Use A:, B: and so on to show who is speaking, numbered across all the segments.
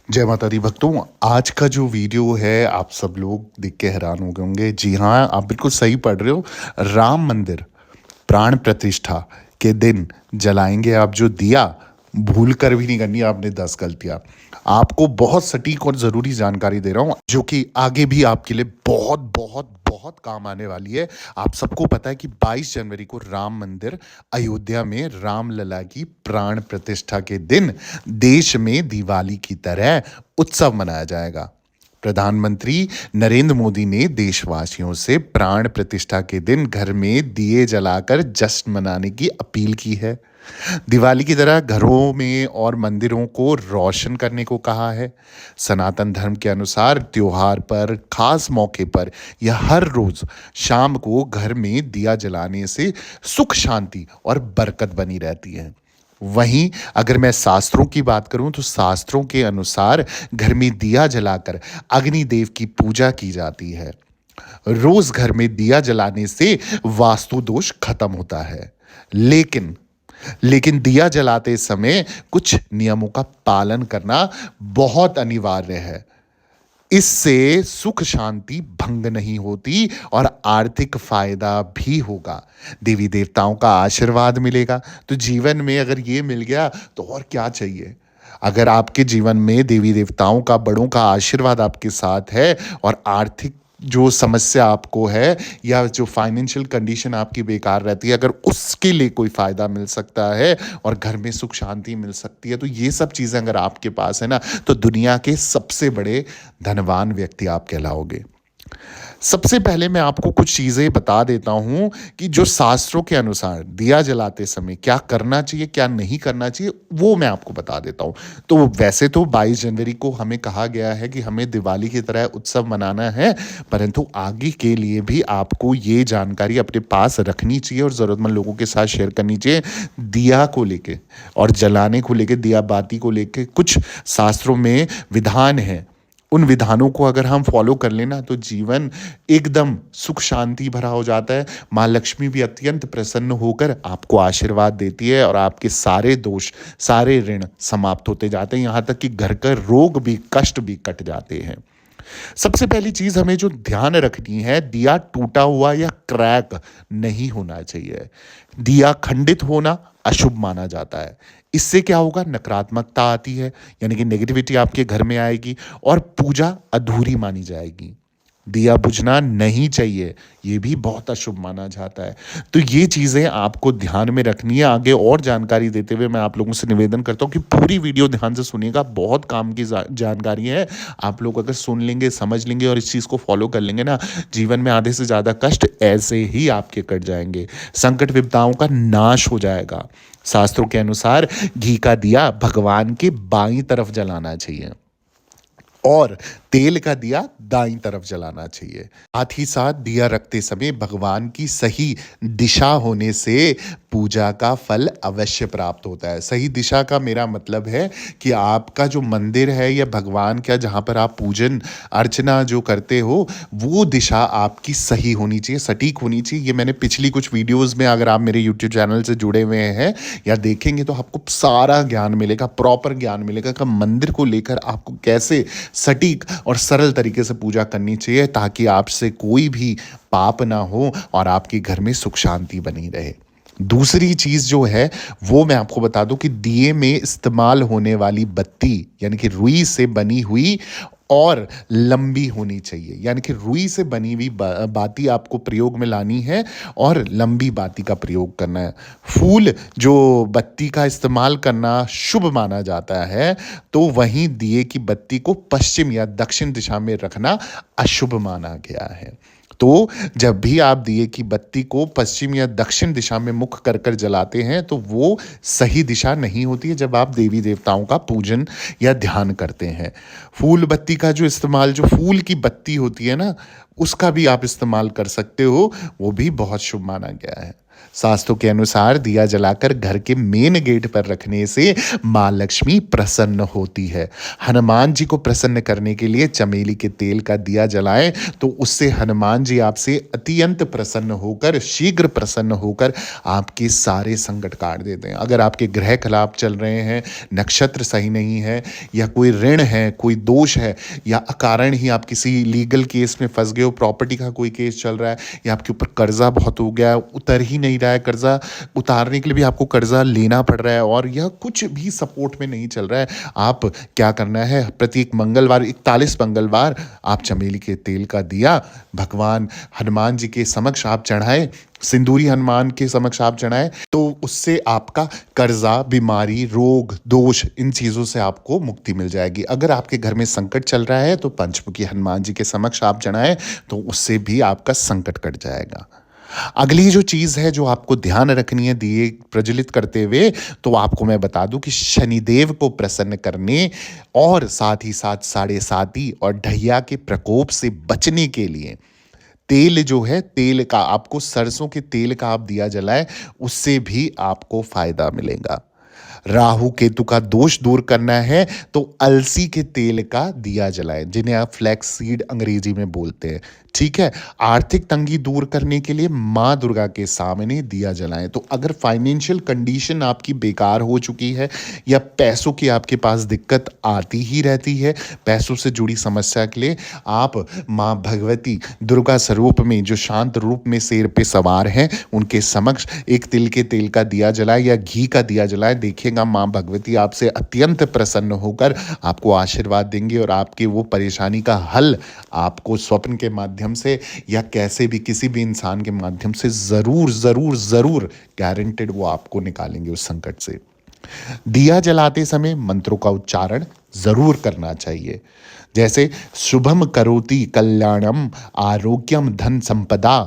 A: जय माता दी भक्तों। आज का जो वीडियो है आप सब लोग देख के हैरान हो गए होंगे। जी हाँ, आप बिल्कुल सही पढ़ रहे हो। राम मंदिर प्राण प्रतिष्ठा के दिन जलाएंगे आप जो दिया, भूल कर भी नहीं करनी आपने 10 गलतियां। आपको बहुत सटीक और ज़रूरी जानकारी दे रहा हूँ जो कि आगे भी आपके लिए बहुत बहुत बहुत काम आने वाली है। आप सबको पता है कि 22 जनवरी को राम मंदिर अयोध्या में रामलला की प्राण प्रतिष्ठा के दिन देश में दिवाली की तरह उत्सव मनाया जाएगा। प्रधानमंत्री नरेंद्र मोदी ने देशवासियों से प्राण प्रतिष्ठा के दिन घर में दिए जलाकर जश्न मनाने की अपील की है। दिवाली की तरह घरों में और मंदिरों को रोशन करने को कहा है। सनातन धर्म के अनुसार त्योहार पर, खास मौके पर या हर रोज शाम को घर में दिया जलाने से सुख शांति और बरकत बनी रहती है। वहीं अगर मैं शास्त्रों की बात करूं तो शास्त्रों के अनुसार घर में दिया जलाकर अग्निदेव की पूजा की जाती है। रोज घर में दिया जलाने से वास्तु दोष खत्म होता है। लेकिन लेकिन दिया जलाते समय कुछ नियमों का पालन करना बहुत अनिवार्य है। इससे सुख शांति भंग नहीं होती और आर्थिक फायदा भी होगा। देवी देवताओं का आशीर्वाद मिलेगा। तो जीवन में अगर ये मिल गया तो और क्या चाहिए। अगर आपके जीवन में देवी देवताओं का, बड़ों का आशीर्वाद आपके साथ है और आर्थिक जो समस्या आपको है या जो फाइनेंशियल कंडीशन आपकी बेकार रहती है, अगर उसके लिए कोई फ़ायदा मिल सकता है और घर में सुख शांति मिल सकती है, तो ये सब चीज़ें अगर आपके पास है ना, तो दुनिया के सबसे बड़े धनवान व्यक्ति आप कहलाओगे। सबसे पहले मैं आपको कुछ चीज़ें बता देता हूँ कि जो शास्त्रों के अनुसार दिया जलाते समय क्या करना चाहिए, क्या नहीं करना चाहिए, वो मैं आपको बता देता हूँ। तो वैसे तो 22 जनवरी को हमें कहा गया है कि हमें दिवाली की तरह उत्सव मनाना है, परंतु आगे के लिए भी आपको ये जानकारी अपने पास रखनी चाहिए और ज़रूरतमंद लोगों के साथ शेयर करनी चाहिए। दिया को लेके और जलाने को लेके, दिया बाती को लेके कुछ शास्त्रों में विधान है। उन विधानों को अगर हम फॉलो कर लेना तो जीवन एकदम सुख शांति भरा हो जाता है। माँ लक्ष्मी भी अत्यंत प्रसन्न होकर आपको आशीर्वाद देती है और आपके सारे दोष, सारे ऋण समाप्त होते जाते हैं। यहाँ तक कि घर का रोग भी, कष्ट भी कट जाते हैं। सबसे पहली चीज हमें जो ध्यान रखनी है, दिया टूटा हुआ या क्रैक नहीं होना चाहिए। दिया खंडित होना अशुभ माना जाता है। इससे क्या होगा, नकारात्मकता आती है, यानी कि नेगेटिविटी आपके घर में आएगी और पूजा अधूरी मानी जाएगी। दिया बुझना नहीं चाहिए, ये भी बहुत अशुभ माना जाता है। तो ये चीज़ें आपको ध्यान में रखनी है। आगे और जानकारी देते हुए मैं आप लोगों से निवेदन करता हूँ कि पूरी वीडियो ध्यान से सुनिएगा। बहुत काम की जानकारी है। आप लोग अगर सुन लेंगे, समझ लेंगे और इस चीज़ को फॉलो कर लेंगे ना, जीवन में आधे से ज़्यादा कष्ट ऐसे ही आपके कट जाएंगे। संकट विपदाओं का नाश हो जाएगा। शास्त्रों के अनुसार घी का दिया भगवान के बाईं तरफ जलाना चाहिए और तेल का दिया दाईं तरफ जलाना चाहिए। साथ ही साथ दिया रखते समय भगवान की सही दिशा होने से पूजा का फल अवश्य प्राप्त होता है। सही दिशा का मेरा मतलब है कि आपका जो मंदिर है या भगवान का जहाँ पर आप पूजन अर्चना जो करते हो, वो दिशा आपकी सही होनी चाहिए, सटीक होनी चाहिए। ये मैंने पिछली कुछ वीडियोज़ में, अगर आप मेरे यूट्यूब चैनल से जुड़े हुए हैं या देखेंगे तो आपको सारा ज्ञान मिलेगा, प्रॉपर ज्ञान मिलेगा कि मंदिर को लेकर आपको कैसे सटीक और सरल तरीके से पूजा करनी चाहिए ताकि आपसे कोई भी पाप ना हो और आपके घर में सुख शांति बनी रहे। दूसरी चीज जो है वो मैं आपको बता दूं कि दिए में इस्तेमाल होने वाली बत्ती यानी कि रुई से बनी हुई और लंबी होनी चाहिए। यानी कि रुई से बनी हुई बाती आपको प्रयोग में लानी है और लंबी बाती का प्रयोग करना है। फूल जो बत्ती का इस्तेमाल करना शुभ माना जाता है, तो वहीं दिए की बत्ती को पश्चिम या दक्षिण दिशा में रखना अशुभ माना गया है। तो जब भी आप दिए की बत्ती को पश्चिम या दक्षिण दिशा में मुख कर कर जलाते हैं तो वो सही दिशा नहीं होती है जब आप देवी देवताओं का पूजन या ध्यान करते हैं। फूल बत्ती का जो इस्तेमाल, जो फूल की बत्ती होती है ना, उसका भी आप इस्तेमाल कर सकते हो, वो भी बहुत शुभ माना गया है। शास्त्रों के अनुसार दिया जलाकर घर के मेन गेट पर रखने से माँ लक्ष्मी प्रसन्न होती है। हनुमान जी को प्रसन्न करने के लिए चमेली के तेल का दिया जलाएं तो उससे हनुमान जी आपसे अत्यंत प्रसन्न होकर, शीघ्र प्रसन्न होकर आपके सारे संकट काट देते हैं। अगर आपके ग्रह खराब चल रहे हैं, नक्षत्र सही नहीं है, या कोई ऋण है, कोई दोष है, या अकारण ही आप किसी लीगल केस में फंस गए हो, प्रॉपर्टी का कोई केस चल रहा है, या आपके ऊपर कर्जा बहुत हो गया है, उतर ही नहीं रहा है, कर्जा उतारने के लिए भी आपको कर्जा लेना पड़ रहा है, और यह कुछ भी सपोर्ट में नहीं चल रहा है, आप क्या करना है, प्रत्येक मंगलवार 41 मंगलवार आप चमेली के तेल का दिया भगवान हनुमान जी के समक्ष आप चढ़ाएं, सिंदूरी हनुमान के समक्ष आप चढ़ाएं, तो उससे आपका कर्जा, बीमारी, रोग, दोष, इन चीज़ों से आपको मुक्ति मिल जाएगी। अगर आपके घर में संकट चल रहा है तो पंचमुखी हनुमान जी के समक्ष आप चढ़ाएं तो उससे भी आपका संकट कट जाएगा। अगली जो चीज़ है जो आपको ध्यान रखनी है दिए प्रज्वलित करते हुए, तो आपको मैं बता दूं कि शनिदेव को प्रसन्न करने और साथ ही साथ साढ़े साती और ढैया के प्रकोप से बचने के लिए तेल जो है, तेल का आपको, सरसों के तेल का आप दिया जलाएं, उससे भी आपको फायदा मिलेगा। राहु केतु का दोष दूर करना है तो अलसी के तेल का दिया जलाएं, जिन्हें आप फ्लैक्स सीड अंग्रेजी में बोलते हैं। ठीक है। आर्थिक तंगी दूर करने के लिए माँ दुर्गा के सामने दिया जलाएं। तो अगर फाइनेंशियल कंडीशन आपकी बेकार हो चुकी है या पैसों की आपके पास दिक्कत आती ही रहती है, पैसों से जुड़ी समस्या के लिए आप माँ भगवती दुर्गा स्वरूप में, जो शांत रूप में शेर पे सवार हैं, उनके समक्ष एक तिल के तेल का दिया जलाए या घी का दिया जलाए। देखिएगा माँ भगवती आपसे अत्यंत प्रसन्न होकर आपको आशीर्वाद देंगे और आपके वो परेशानी का हल आपको स्वप्न के माध्यम से या कैसे भी किसी भी इंसान के माध्यम से जरूर जरूर जरूर गारंटेड वो आपको निकालेंगे उस संकट से। दिया जलाते समय मंत्रों का उच्चारण जरूर करना चाहिए, जैसे शुभम करोति कल्याणम आरोग्यम धन संपदा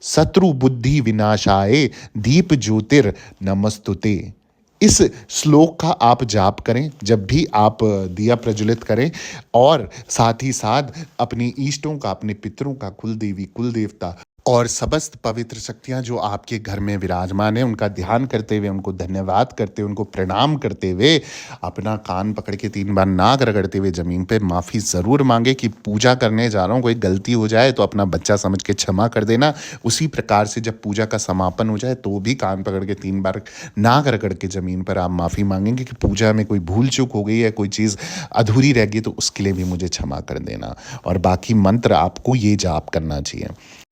A: शत्रु बुद्धि विनाशाय दीप ज्योतिर नमस्तुते। इस श्लोक का आप जाप करें जब भी आप दिया प्रज्वलित करें, और साथ ही साथ अपने इष्टों का, अपने पितरों का, कुल देवी, कुल देवता और समस्त पवित्र शक्तियां जो आपके घर में विराजमान है, उनका ध्यान करते हुए, उनको धन्यवाद करते हुए, उनको प्रणाम करते हुए, अपना कान पकड़ के 3 बार नाक रगड़ते हुए जमीन पे माफ़ी ज़रूर मांगे कि पूजा करने जा रहा हूँ, कोई गलती हो जाए तो अपना बच्चा समझ के क्षमा कर देना। उसी प्रकार से जब पूजा का समापन हो जाए तो भी कान पकड़ के 3 बार नाक रगड़ के ज़मीन पर आप माफ़ी मांगेंगे कि पूजा में कोई भूल चूक हो गई है, कोई चीज़ अधूरी रह गई, तो उसके लिए भी मुझे क्षमा कर देना। और बाकी मंत्र आपको ये जाप करना चाहिए।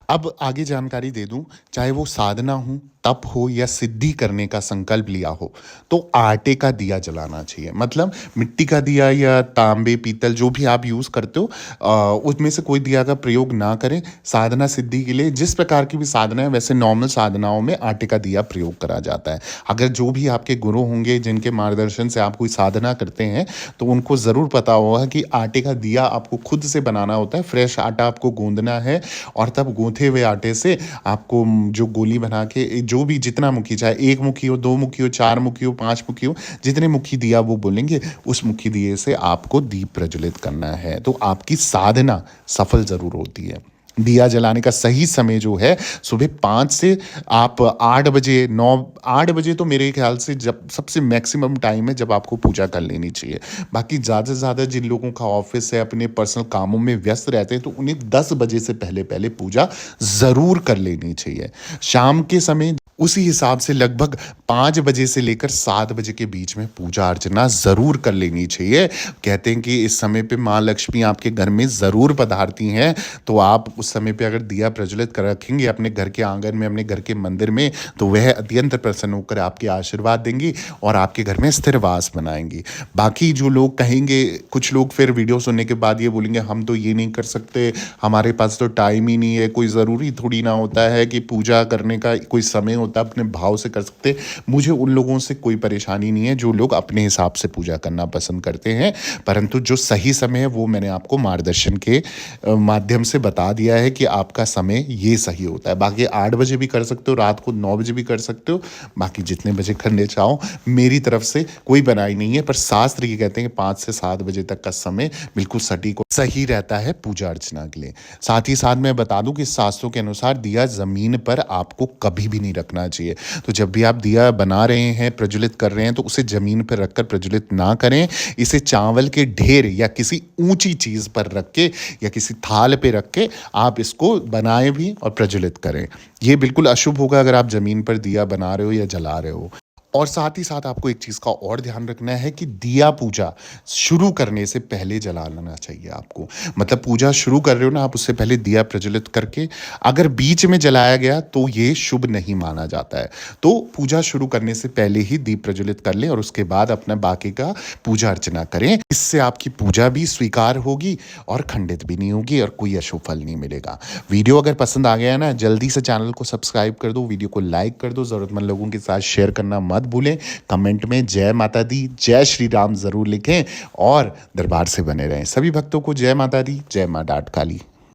A: अब आगे जानकारी दे दूं, चाहे वो साधना हो, तप हो या सिद्धि करने का संकल्प लिया हो, तो आटे का दिया जलाना चाहिए। मतलब मिट्टी का दिया या तांबे, पीतल, जो भी आप यूज़ करते हो उसमें से कोई दिया का प्रयोग ना करें। साधना सिद्धि के लिए जिस प्रकार की भी साधना है, वैसे नॉर्मल साधनाओं में आटे का दिया प्रयोग करा जाता है। अगर जो भी आपके गुरु होंगे जिनके मार्गदर्शन से आप कोई साधना करते हैं, तो उनको ज़रूर पता होगा कि आटे का दिया आपको खुद से बनाना होता है। फ्रेश आटा आपको गूंदना है और तब गूंथे हुए आटे से आपको जो गोली बना के, जो भी जितना मुखी, चाहे 1 मुखी हो, 2 मुखी हो, 4 मुखी हो, 5 मुखी हो, जितने मुखी दिया वो बोलेंगे, उस मुखी दिए से आपको दीप प्रज्वलित करना है, तो आपकी साधना सफल जरूर होती है। दिया जलाने का सही समय जो है सुबह 5 से आप 8 बजे, 8 बजे तो मेरे ख्याल से जब सबसे मैक्सिमम टाइम है जब आपको पूजा कर लेनी चाहिए। बाकी ज़्यादा से ज़्यादा जिन लोगों का ऑफिस है, अपने पर्सनल कामों में व्यस्त रहते हैं, तो उन्हें 10 बजे से पहले पहले पूजा ज़रूर कर लेनी चाहिए। शाम के समय उसी हिसाब से लगभग 5 बजे से लेकर 7 बजे के बीच में पूजा अर्चना ज़रूर कर लेनी चाहिए। कहते हैं कि इस समय पे माँ लक्ष्मी आपके घर में ज़रूर पधारती हैं, तो आप उस समय पे अगर दिया प्रज्वलित कर रखेंगे अपने घर के आंगन में, अपने घर के मंदिर में, तो वह अत्यंत प्रसन्न होकर आपके आशीर्वाद देंगी और आपके घर में स्थिर वास बनाएंगी। बाकी जो लोग कहेंगे, कुछ लोग फिर वीडियो सुनने के बाद ये बोलेंगे हम तो ये नहीं कर सकते, हमारे पास तो टाइम ही नहीं है, कोई ज़रूरी थोड़ी ना होता है कि पूजा करने का कोई समय होता, अपने भाव से कर सकते। मुझे उन लोगों से कोई परेशानी नहीं है जो लोग अपने हिसाब से पूजा करना पसंद करते हैं, परंतु जो सही समय है वो मैंने आपको मार्गदर्शन के माध्यम से बता दिया है कि आपका समय ये सही होता है। बाकी 8 बजे भी कर सकते हो, रात को 9 बजे भी कर सकते हो, बाकी जितने बजे करने चाहो, मेरी तरफ से कोई बनाई नहीं है। पर शास्त्र ये कहते हैं कि 5 से 7 बजे तक का समय बिल्कुल सटीक सही रहता है पूजा अर्चना के लिए। साथ ही साथ मैं बता दूं कि शास्त्रों के अनुसार दिया जमीन पर आपको कभी भी नहीं रखना होना चाहिए। तो जब भी आप दिया बना रहे हैं, प्रज्वलित कर रहे हैं, तो उसे ज़मीन पर रखकर प्रज्वलित ना करें। इसे चावल के ढेर या किसी ऊंची चीज़ पर रख के या किसी थाल पे रख के आप इसको बनाएं भी और प्रज्वलित करें। ये बिल्कुल अशुभ होगा अगर आप ज़मीन पर दिया बना रहे हो या जला रहे हो। और साथ ही साथ आपको एक चीज़ का और ध्यान रखना है कि दिया पूजा शुरू करने से पहले जला लेना चाहिए आपको। मतलब पूजा शुरू कर रहे हो ना आप, उससे पहले दिया प्रज्वलित करके, अगर बीच में जलाया गया तो ये शुभ नहीं माना जाता है। तो पूजा शुरू करने से पहले ही दीप प्रज्वलित कर लें और उसके बाद अपना बाकी का पूजा अर्चना करें। इससे आपकी पूजा भी स्वीकार होगी और खंडित भी नहीं होगी और कोई अशुभ फल नहीं मिलेगा। वीडियो अगर पसंद आ गया है ना, जल्दी से चैनल को सब्सक्राइब कर दो, वीडियो को लाइक कर दो, ज़रूरतमंद लोगों के साथ शेयर करना मत भूलें। कमेंट में जय माता दी, जय श्री राम ज़रूर लिखें और दरबार से बने रहें। सभी भक्तों को जय माता दी, जय मां डाट काली।